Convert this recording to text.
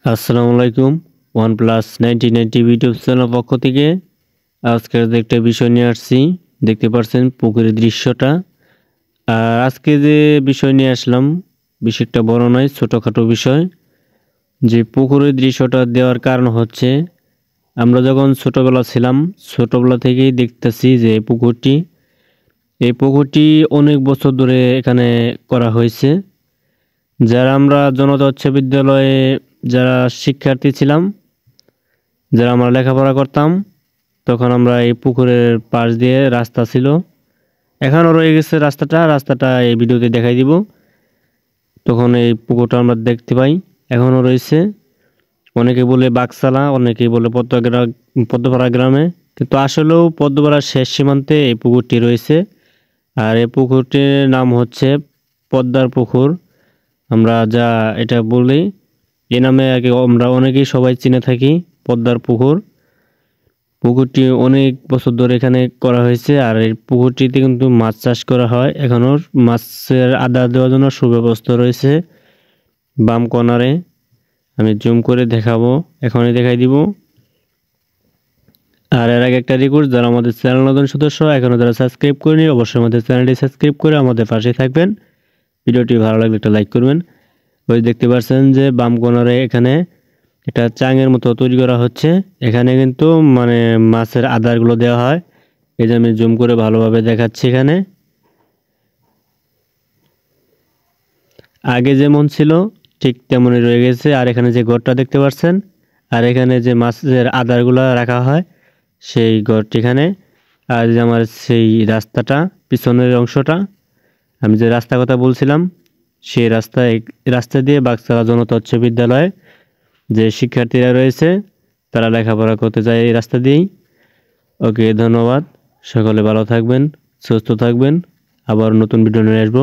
আসসালামু আলাইকুম। OnePlus 9090 YouTube channel পক্ষ থেকে আজকে একটা বিষয় নিয়ে আসছি। দেখতে পাচ্ছেন পুকুরের দৃশ্যটা। আর আজকে যে বিষয় নিয়ে আসলাম, বিষয়টা বড় নয়, ছোটখাটো বিষয়। যে পুকুরের দৃশ্যটা দেওয়ার কারণ হচ্ছে, আমরা যখন ছোটবেলা ছিলাম, ছোটবেলা থেকেই দেখতেছি যে এই পুকুরটি অনেক বছর ধরে এখানে করা হয়েছে। যারা আমরা জনতা উচ্চ বিদ্যালয়ে যারা শিক্ষার্থী ছিলাম, যারা আমরা লেখাপড়া করতাম, তখন আমরা এই পুকুরের পাশ দিয়ে রাস্তা ছিল, এখনও রয়ে গেছে রাস্তাটা এই ভিডিওতে দেখাই দিব। তখন এই পুকুরটা আমরা দেখতে পাই, এখনও রয়েছে। অনেকে বলে বাকসালা, অনেকে বলে পদ্মপাড়া গ্রামে, কিন্তু আসলেও পদ্মপাড়ার শেষ সীমান্তে এই পুকুরটি রয়েছে। আর এই পুকুরটির নাম হচ্ছে পদ্মার পুকুর। আমরা যা এটা বলি, এ নামে আগে আমরা অনেকেই সবাই চিনে থাকি, পদ্মার পুকুর। পুকুরটি অনেক বছর ধরে এখানে করা হয়েছে। আর এই পুকুরটিতে কিন্তু মাছ চাষ করা হয় এখনো। মাছের আদা দেওয়ার জন্য সুব্যবস্থা রয়েছে বাম কর্নারে। আমি জুম করে দেখাবো, এখনই দেখাই দিব। আর এর আগে একটা রিকোয়েস্ট, যারা আমাদের চ্যানেল নতুন সদস্য এখনো যারা সাবস্ক্রাইব করেনি, অবশ্যই আমাদের চ্যানেলটি সাবস্ক্রাইব করে আমাদের পাশে থাকবেন। ভিডিওটি ভালো লাগলে একটা লাইক করবেন। ওই দেখতে পাচ্ছেন যে বাম কর্নারে এখানে এটা চাঙের মতো তৈরি করা হচ্ছে। এখানে কিন্তু মানে মাছের আদারগুলো দেওয়া হয়। এই যে আমি জুম করে ভালোভাবে দেখাচ্ছি, এখানে আগে যেমন ছিল ঠিক তেমনই রয়ে গেছে। আর এখানে যে ঘরটা দেখতে পাচ্ছেন, আর এখানে যে মাছের আদারগুলো রাখা হয় সেই ঘরটি এখানে। আর যে আমার সেই রাস্তাটা, পিছনের অংশটা, আমি যে রাস্তার কথা বলছিলাম, সেই রাস্তা দিয়ে বাগসালা জনতা উচ্চ বিদ্যালয়ে যে শিক্ষার্থীরা রয়েছে তারা লেখাপড়া করতে যায় এই রাস্তা দিয়েই। ওকে, ধন্যবাদ। সকলে ভালো থাকবেন, সুস্থ থাকবেন। আবার নতুন ভিডিও নিয়ে আসবো।